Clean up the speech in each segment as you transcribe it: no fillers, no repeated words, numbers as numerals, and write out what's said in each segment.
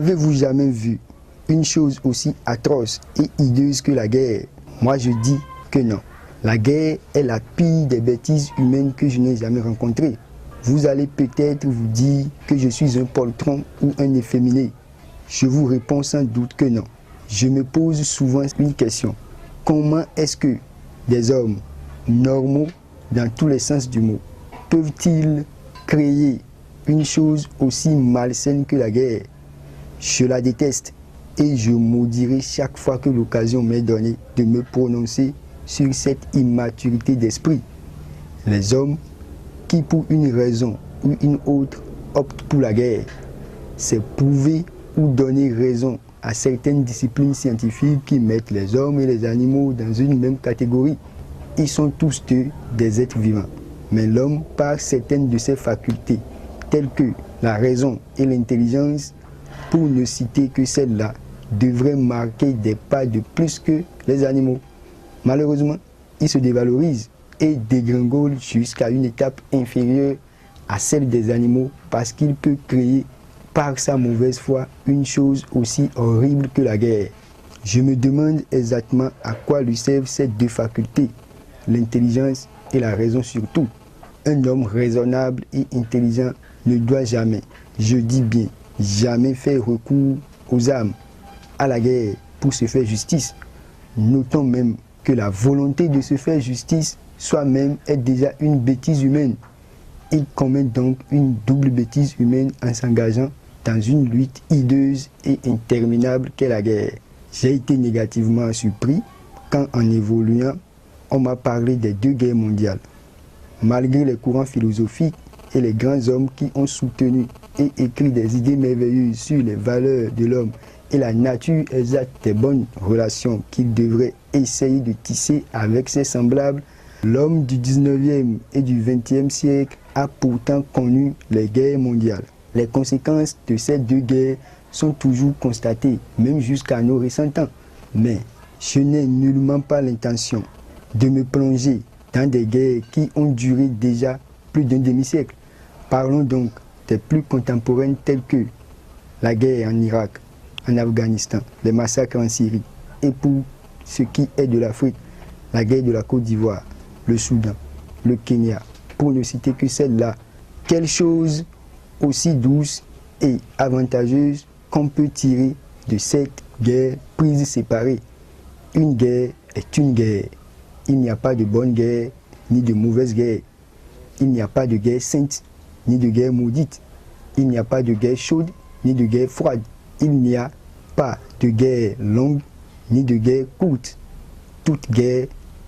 Avez-vous jamais vu une chose aussi atroce et hideuse que la guerre? Moi je dis que non. La guerre est la pire des bêtises humaines que je n'ai jamais rencontrées. Vous allez peut-être vous dire que je suis un poltron ou un efféminé. Je vous réponds sans doute que non. Je me pose souvent une question. Comment est-ce que des hommes normaux, dans tous les sens du mot, peuvent-ils créer une chose aussi malsaine que la guerre? Je la déteste et je maudirai chaque fois que l'occasion m'est donnée de me prononcer sur cette immaturité d'esprit. Les hommes qui, pour une raison ou une autre, optent pour la guerre, c'est prouver ou donner raison à certaines disciplines scientifiques qui mettent les hommes et les animaux dans une même catégorie. Ils sont tous deux des êtres vivants. Mais l'homme, par certaines de ses facultés, telles que la raison et l'intelligence, pour ne citer que celle-là, devrait marquer des pas de plus que les animaux. Malheureusement, il se dévalorise et dégringole jusqu'à une étape inférieure à celle des animaux parce qu'il peut créer par sa mauvaise foi une chose aussi horrible que la guerre. Je me demande exactement à quoi lui servent ces deux facultés, l'intelligence et la raison surtout. Un homme raisonnable et intelligent ne doit jamais, je dis bien, jamais faire recours aux armes, à la guerre pour se faire justice. Notons même que la volonté de se faire justice soi-même est déjà une bêtise humaine. Il commet donc une double bêtise humaine en s'engageant dans une lutte hideuse et interminable qu'est la guerre. J'ai été négativement surpris quand, en évoluant, on m'a parlé des deux guerres mondiales. Malgré les courants philosophiques et les grands hommes qui ont soutenu et écrit des idées merveilleuses sur les valeurs de l'homme et la nature exacte des bonnes relations qu'il devrait essayer de tisser avec ses semblables, l'homme du 19e et du 20e siècle a pourtant connu les guerres mondiales. Les conséquences de ces deux guerres sont toujours constatées, même jusqu'à nos récents temps. Mais je n'ai nullement pas l'intention de me plonger dans des guerres qui ont duré déjà plus d'un demi-siècle. Parlons donc des plus contemporaines telles que la guerre en Irak, en Afghanistan, les massacres en Syrie, et pour ce qui est de l'Afrique, la guerre de la Côte d'Ivoire, le Soudan, le Kenya, pour ne citer que celle-là. Quelle chose aussi douce et avantageuse qu'on peut tirer de cette guerre prise séparée. Une guerre est une guerre. Il n'y a pas de bonne guerre, ni de mauvaise guerre. Il n'y a pas de guerre sainte, ni de guerre maudite. Il n'y a pas de guerre chaude, ni de guerre froide. Il n'y a pas de guerre longue, ni de guerre courte. Toutes guerres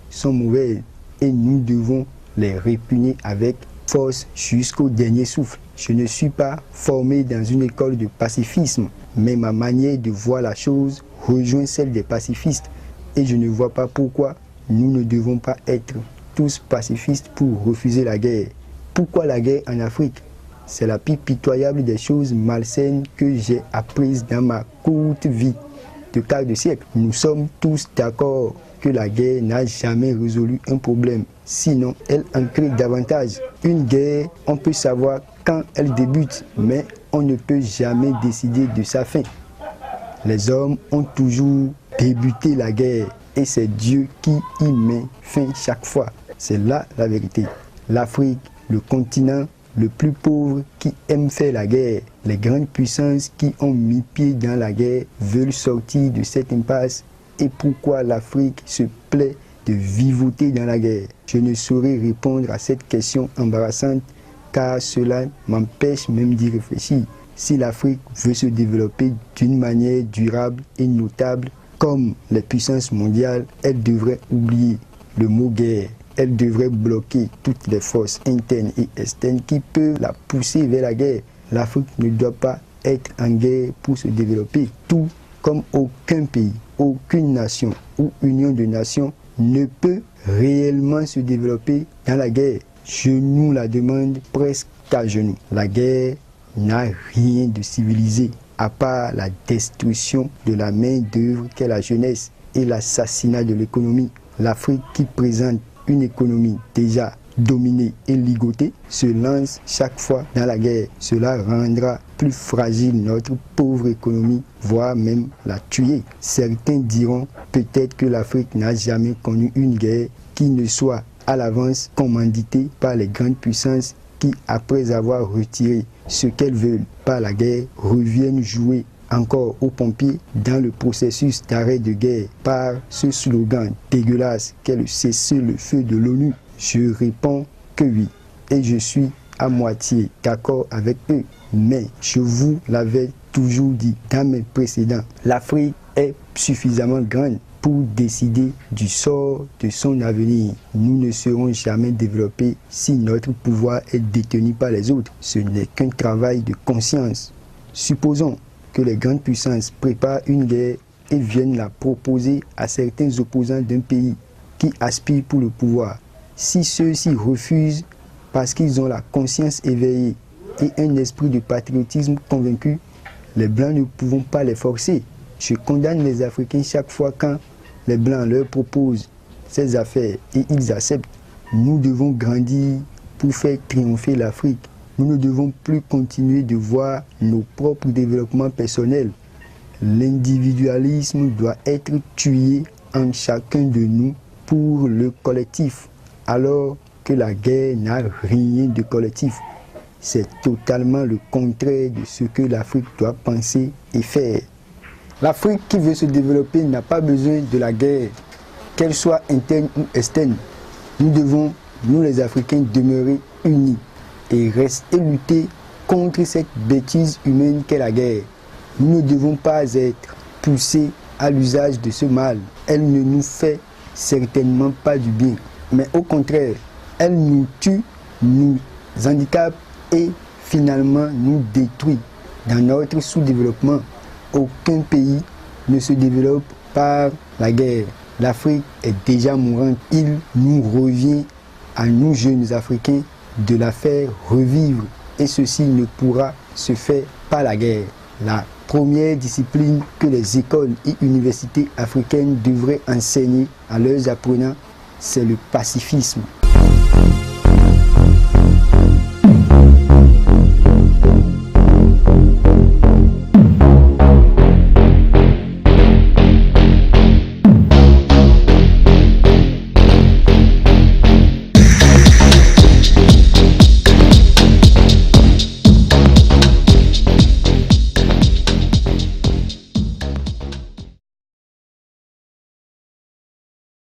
sont mauvaises et nous devons les répugner avec force jusqu'au dernier souffle. Je ne suis pas formé dans une école de pacifisme, mais ma manière de voir la chose rejoint celle des pacifistes et je ne vois pas pourquoi nous ne devons pas être tous pacifistes pour refuser la guerre. Pourquoi la guerre en Afrique? C'est la pire pitoyable des choses malsaines que j'ai apprises dans ma courte vie de quart de siècle. Nous sommes tous d'accord que la guerre n'a jamais résolu un problème, sinon elle en crée davantage. Une guerre, on peut savoir quand elle débute, mais on ne peut jamais décider de sa fin. Les hommes ont toujours débuté la guerre et c'est Dieu qui y met fin chaque fois. C'est là la vérité. L'Afrique, le continent le plus pauvre qui aime faire la guerre. Les grandes puissances qui ont mis pied dans la guerre veulent sortir de cette impasse. Et pourquoi l'Afrique se plaît de vivoter dans la guerre? Je ne saurais répondre à cette question embarrassante car cela m'empêche même d'y réfléchir. Si l'Afrique veut se développer d'une manière durable et notable comme les puissances mondiales, elle devrait oublier le mot guerre. Elle devrait bloquer toutes les forces internes et externes qui peuvent la pousser vers la guerre. L'Afrique ne doit pas être en guerre pour se développer, tout comme aucun pays, aucune nation ou union de nations ne peut réellement se développer dans la guerre. Je nous la demande presque à genoux. La guerre n'a rien de civilisé à part la destruction de la main-d'œuvre qu'est la jeunesse et l'assassinat de l'économie. L'Afrique qui présente une économie déjà dominés et ligotés, se lancent chaque fois dans la guerre. Cela rendra plus fragile notre pauvre économie, voire même la tuer. Certains diront peut-être que l'Afrique n'a jamais connu une guerre qui ne soit à l'avance commanditée par les grandes puissances qui, après avoir retiré ce qu'elles veulent par la guerre, reviennent jouer encore aux pompiers dans le processus d'arrêt de guerre par ce slogan dégueulasse qu'est le cessez-le-feu de l'ONU. Je réponds que oui, et je suis à moitié d'accord avec eux. Mais je vous l'avais toujours dit dans mes précédents, l'Afrique est suffisamment grande pour décider du sort de son avenir. Nous ne serons jamais développés si notre pouvoir est détenu par les autres. Ce n'est qu'un travail de conscience. Supposons que les grandes puissances préparent une guerre et viennent la proposer à certains opposants d'un pays qui aspirent pour le pouvoir. Si ceux-ci refusent parce qu'ils ont la conscience éveillée et un esprit de patriotisme convaincu, les Blancs ne pouvons pas les forcer. Je condamne les Africains chaque fois quand les Blancs leur proposent ces affaires et ils acceptent. Nous devons grandir pour faire triompher l'Afrique. Nous ne devons plus continuer de voir nos propres développements personnels. L'individualisme doit être tué en chacun de nous pour le collectif, alors que la guerre n'a rien de collectif. C'est totalement le contraire de ce que l'Afrique doit penser et faire. L'Afrique qui veut se développer n'a pas besoin de la guerre, qu'elle soit interne ou externe. Nous devons, nous les Africains, demeurer unis et lutter contre cette bêtise humaine qu'est la guerre. Nous ne devons pas être poussés à l'usage de ce mal. Elle ne nous fait certainement pas du bien, mais au contraire, elle nous tue, nous handicape et finalement nous détruit. Dans notre sous-développement, aucun pays ne se développe par la guerre. L'Afrique est déjà mourante. Il nous revient à nous jeunes Africains de la faire revivre et ceci ne pourra se faire par la guerre. La première discipline que les écoles et universités africaines devraient enseigner à leurs apprenants, c'est le pacifisme.